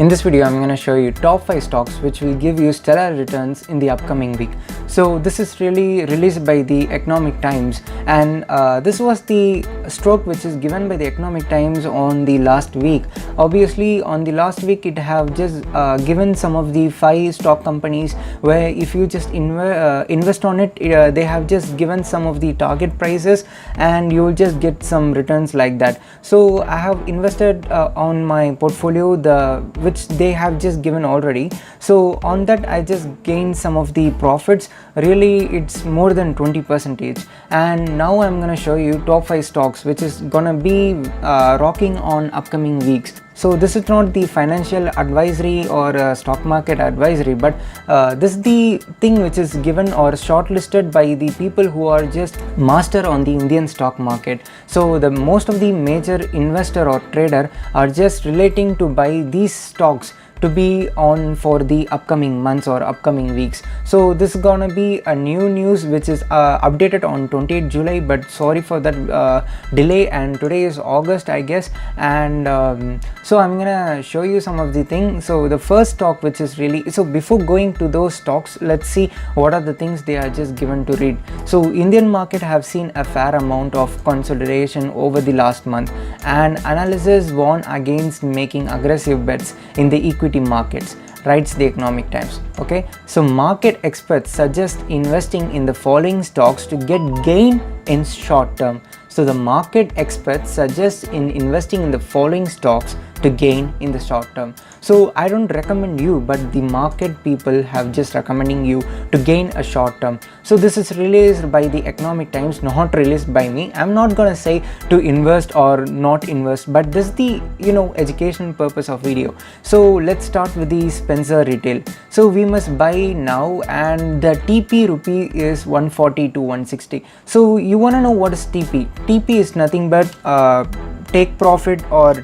In this video, I'm going to show you top 5 stocks which will give you stellar returns in the upcoming week. So this is really released by the Economic Times, and this was the stroke which is given by the Economic Times on the last week. Obviously, on the last week it have just given some of the 5 stock companies where if you just invest on it, they have just given some of the target prices and you will just get some returns like that. So I have invested on my portfolio which they have just given already. So on that I just gained some of the profits. Really, it's more than 20%. And now I'm gonna show you top 5 stocks which is gonna be rocking on upcoming weeks. So this is not the financial advisory or stock market advisory, but this is the thing which is given or shortlisted by the people who are just master on the Indian stock market. So the most of the major investor or trader are just relating to buy these stocks to be on for the upcoming months or upcoming weeks. So this is gonna be a new news which is updated on 28th July, but sorry for that delay, and today is August, I guess. And so I'm gonna show you some of the things. So the first stock which is really, so before going to those stocks, let's see what are the things they are just given to read. So Indian market have seen a fair amount of consolidation over the last month, and analysts warn against making aggressive bets in the equity markets, writes the Economic Times. Okay, so market experts suggest investing in the following stocks to get gain in short term. So the market experts suggest in investing in the following stocks to gain in the short term. So I don't recommend you, but the market people have just recommending you to gain a short term. So this is released by the Economic Times, not released by me. I'm not gonna say to invest or not invest, but this is the education purpose of video. So let's start with the Spencer Retail. So we must buy now, and the TP rupee is 140 to 160. So you wanna know what is TP? TP is nothing but take profit or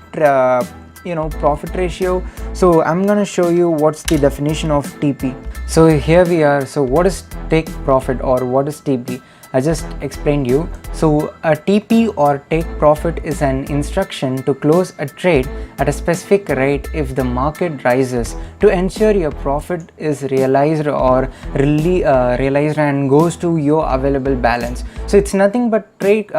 profit ratio. So I'm gonna show you what's the definition of TP. So here we are. So what is take profit or what is TP? I just explained you. So a TP or take profit is an instruction to close a trade at a specific rate if the market rises, to ensure your profit is realized or realized and goes to your available balance. So it's nothing but take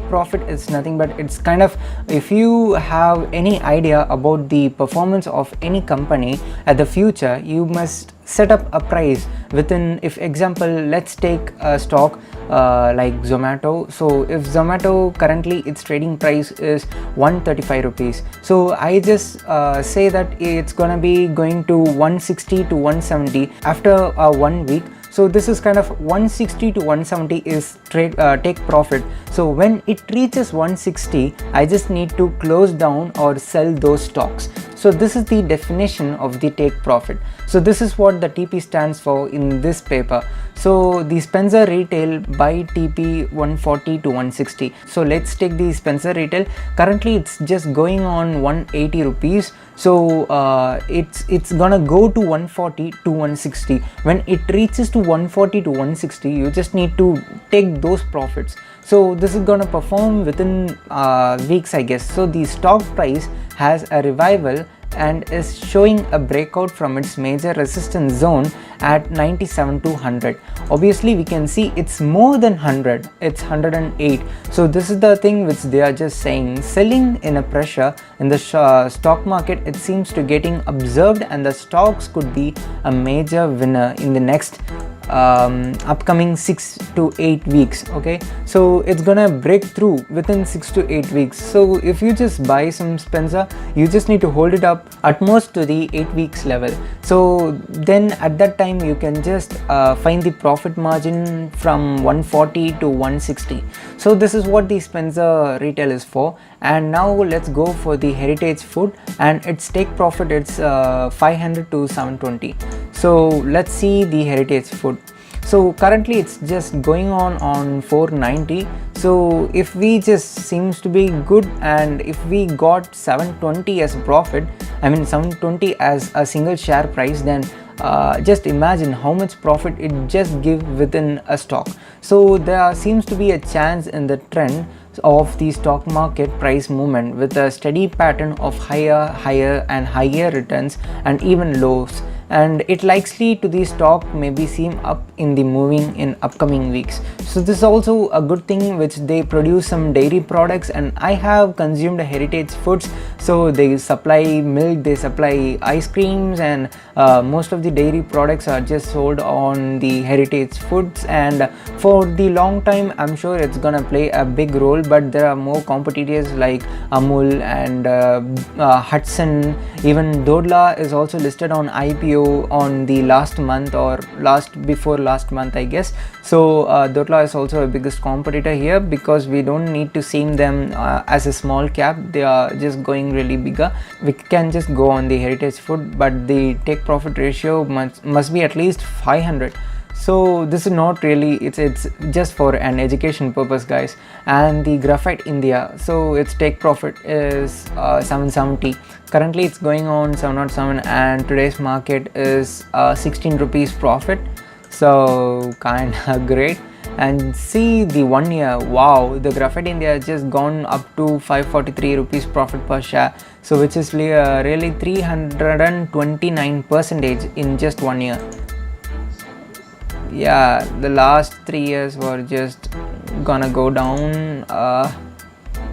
profit is nothing but it's kind of, if you have any idea about the performance of any company at the future, you must set up a price within, if example, let's take a stock like Zomato. So if Zomato currently its trading price is 135 rupees, so I just say that it's gonna be going to 160 to 170 after 1 week. So this is kind of 160 to 170 is take profit. So when it reaches 160, I just need to close down or sell those stocks. So this is the definition of the take profit. So this is what the TP stands for in this paper. So the Spencer Retail buy TP 140 to 160. So let's take the Spencer Retail. Currently it's just going on 180 rupees. So it's gonna go to 140 to 160. When it reaches to 140 to 160, you just need to take those profits. So this is gonna perform within weeks, I guess. So the stock price has a revival and is showing a breakout from its major resistance zone at 97 to 100. Obviously we can see it's more than 100, it's 108. So this is the thing which they are just saying, selling in a pressure in the stock market, it seems to getting observed, and the stocks could be a major winner in the next upcoming 6 to 8 weeks. Okay, so it's gonna break through within 6 to 8 weeks. So if you just buy some Spencer, you just need to hold it up at most to the 8 weeks level. So then at that time you can just find the profit margin from 140 to 160. So this is what the Spencer Retail is for. And now let's go for the Heritage Food, and its take profit, it's 500 to 720. So let's see the Heritage Food. So currently it's just going on 490. So if we just seems to be good, and if we got 720 as profit, I mean 720 as a single share price, then just imagine how much profit it just give within a stock. So there seems to be a chance in the trend. of the stock market price movement with a steady pattern of higher and higher returns and even lows, and it likely to the stock maybe seem up in the moving in upcoming weeks. So this is also a good thing, which they produce some dairy products, and I have consumed Heritage Foods. So they supply milk, they supply ice creams, and most of the dairy products are just sold on the Heritage Foods, and for the long time I'm sure it's gonna play a big role. But there are more competitors like Amul and Hudson. Even Dodla is also listed on IPO on the last month or before last month, I guess. So Dodla is also a biggest competitor here, because we don't need to see them as a small cap. They are just going really bigger. We can just go on the Heritage Food, but the take profit ratio must be at least 500. So this is not really, it's just for an education purpose, guys. And the Graphite India, so its take profit is 770. Currently it's going on 707, and today's market is 16 rupees profit, so kind of great. And see the 1 year, wow, the Graphite India has just gone up to 543 rupees profit per share, so which is really 329% in just 1 year. Yeah, the last 3 years were just gonna go down.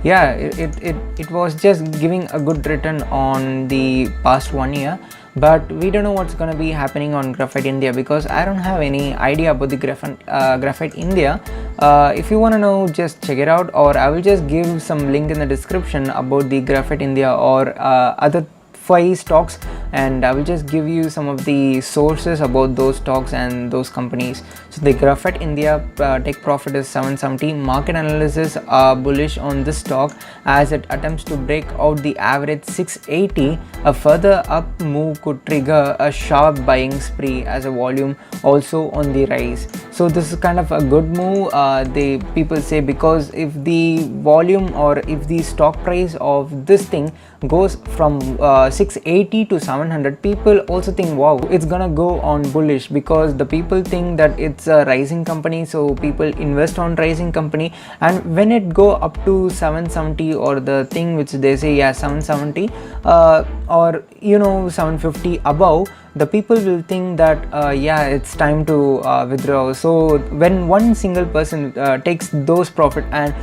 Yeah, it was just giving a good return on the past 1 year, but we don't know what's gonna be happening on Graphite India, because I don't have any idea about the Graphite India. If you want to know, just check it out, or I will just give some link in the description about the Graphite India or other 5 stocks, and I will just give you some of the sources about those stocks and those companies. So the Graphite India take profit is 770. Market analysis are bullish on this stock as it attempts to break out the average 680. A further up move could trigger a sharp buying spree as a volume also on the rise. So this is kind of a good move, the people say, because if the volume or if the stock price of this thing goes from 680 to 700, people also think, wow, it's gonna go on bullish, because the people think that it's a rising company, so people invest on rising company. And when it go up to 770, or the thing which they say, yeah, 770 or 750 above, the people will think that yeah, it's time to withdraw. So when one single person takes those profit, and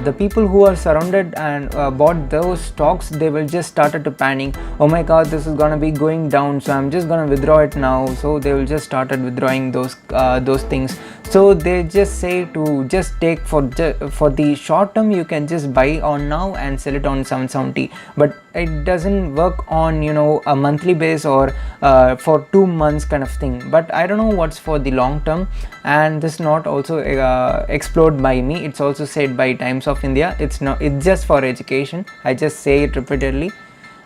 the people who are surrounded and bought those stocks, they will just started to panic. Oh my god, this is gonna be going down, so I'm just gonna withdraw it now. So they will just started withdrawing those things. So they just say to just take for the short term, you can just buy on now and sell it on 770, but it doesn't work on a monthly base or for 2 months kind of thing. But I don't know what's for the long term, and this not also explored by me, it's also said by Times of India. It's just for education, I just say it repeatedly.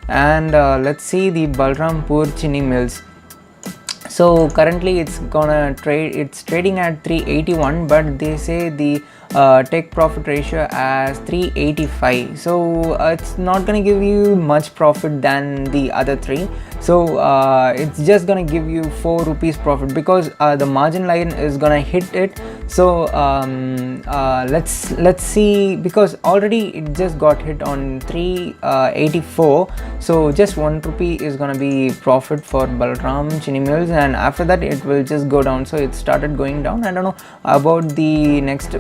And let's see the Balrampur Chini Mills. So currently it's trading at 381, but they say the take profit ratio as 385. So it's not gonna give you much profit than the other 3. So it's just gonna give you 4 rupees profit, because the margin line is gonna hit it. So let's see, because already it just got hit on 384. So just 1 rupee is gonna be profit for Balram Chini Mills, and after that it will just go down. So it started going down. I don't know about the next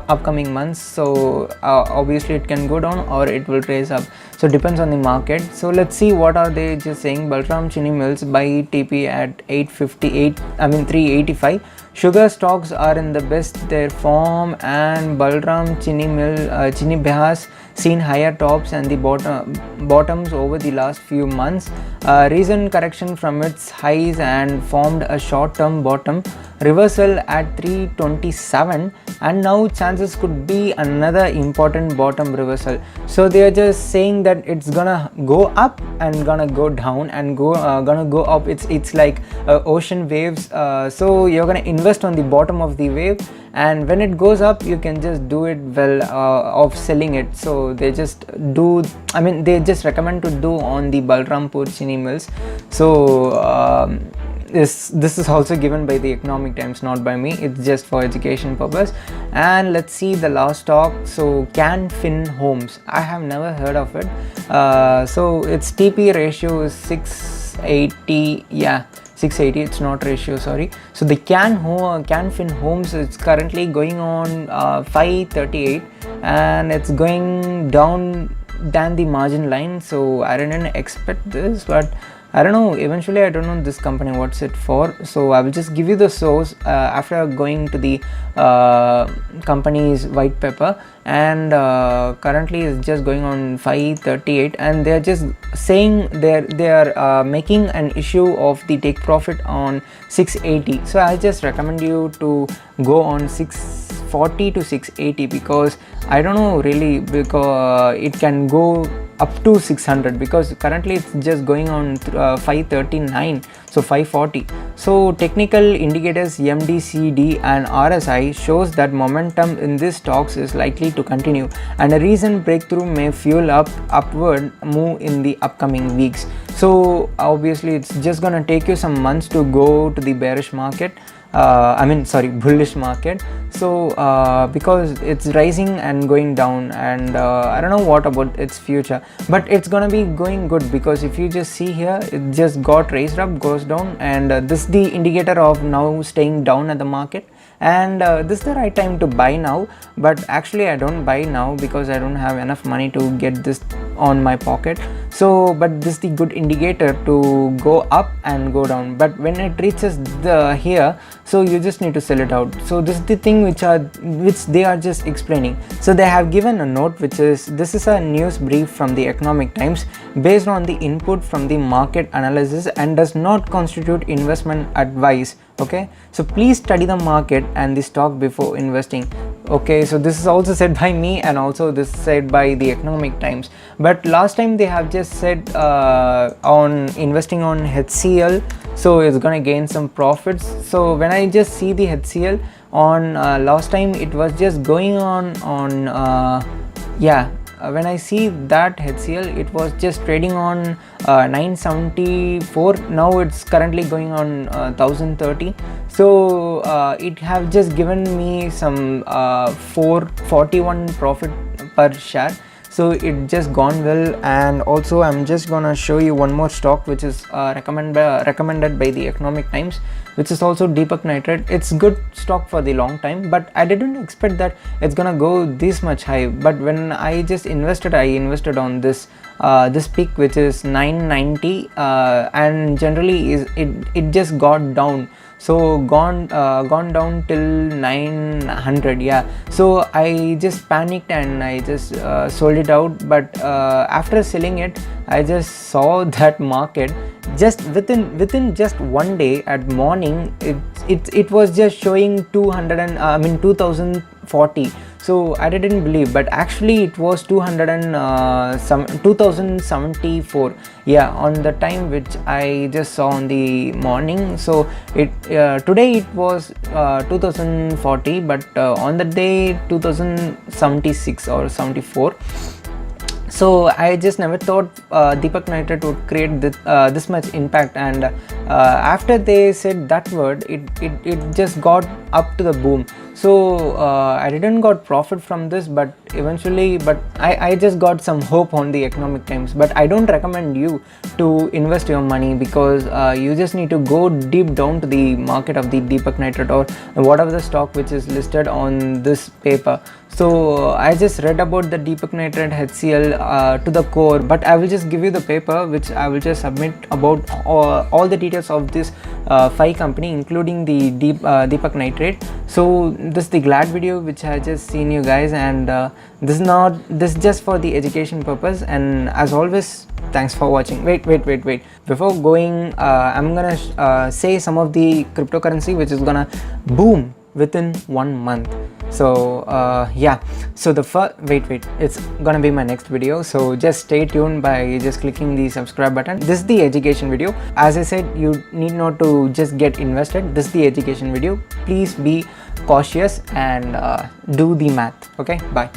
upcoming months, so obviously it can go down or it will raise up, so depends on the market. So let's see what are they just saying. Balram Chini Mills buy TP at 385. Sugar stocks are in the best their form, and Balram Chini has seen higher tops and the bottoms over the last few months. Recent correction from its highs and formed a short-term bottom reversal at 327, and now chances could be another important bottom reversal. So they are just saying that it's gonna go up and gonna go down and gonna go up. It's like ocean waves. So you're gonna invest on the bottom of the wave, and when it goes up you can just do it well of selling it. So they just recommend to do on the Balrampur Chini Mills. So this is also given by the Economic Times, not by me. It's just for education purpose. And let's see the last stock. So Can Fin Homes, I have never heard of it. So its TP ratio is 680. Yeah, 680, it's not ratio, sorry. So the Can Fin Homes is currently going on 538, and it's going down than the margin line. So I didn't expect this, but I don't know, eventually I don't know this company what's it for. So I will just give you the source after going to the company's white paper, and currently it's just going on 538, and they're just saying they are making an issue of the take profit on 680. So I just recommend you to go on 640 to 680, because I don't know really, because it can go up to 600, because currently it's just going on 539, so 540. So technical indicators MACD and RSI shows that momentum in these stocks is likely to continue, and a recent breakthrough may fuel upward move in the upcoming weeks. So obviously it's just gonna take you some months to go to the bearish market, bullish market. So because it's rising and going down, and I don't know what about its future, but it's gonna be going good, because if you just see here, it just got raised up, goes down, and this is the indicator of now staying down at the market. And this is the right time to buy now, but actually I don't buy now because I don't have enough money to get this on my pocket. So but this is the good indicator to go up and go down, but when it reaches the here, so you just need to sell it out. So this is the thing which they are just explaining. So they have given a note, which is, this is a news brief from the Economic Times based on the input from the market analysis and does not constitute investment advice. Okay, so please study the market and the stock before investing. Okay, so this is also said by me, and also this is said by the Economic Times. But last time they have just said on investing on HCL, so it's gonna gain some profits. So when I just see the HCL on last time, it was just going on when I see that HCL, it was just trading on 974. Now it's currently going on 1030. So it have just given me some 441 profit per share. So it just gone well. And also I'm just gonna show you one more stock which is recommended by the Economic Times, which is also Deepak Nitrite. It's good stock for the long time, but I didn't expect that it's gonna go this much high. But when I just invested, I invested on this peak, which is 990, and generally it just got down. So gone down till 900. Yeah, so I just panicked and I just sold it out. But after selling it, I just saw that market just within just one day at morning, it was just showing 2040. So I didn't believe, but actually it was 2074. Yeah, on the time which I just saw on the morning. So it today it was 2040, but on the day 2076 or 74. So I just never thought Deepak Nitrite would create this much impact, and after they said that word, it just got up to the boom. So I didn't got profit from this, but eventually, I just got some hope on the Economic Times. But I don't recommend you to invest your money, because you just need to go deep down to the market of the Deepak Nitrite or whatever the stock which is listed on this paper. So I just read about the Deepak Nitrite HCL to the core, but I will just give you the paper which I will just submit about all the details of this 5 company, including the Deepak Nitrite. So this is the glad video which I just seen you guys, and this is just for the education purpose. And as always, thanks for watching. Wait, before going, I'm gonna say some of the cryptocurrency which is gonna boom within 1 month. So yeah, so the first it's gonna be my next video, so just stay tuned by just clicking the subscribe button. This is the education video. As I said, you need not to just get invested. This is the education video. Please be cautious and do the math. Okay, bye.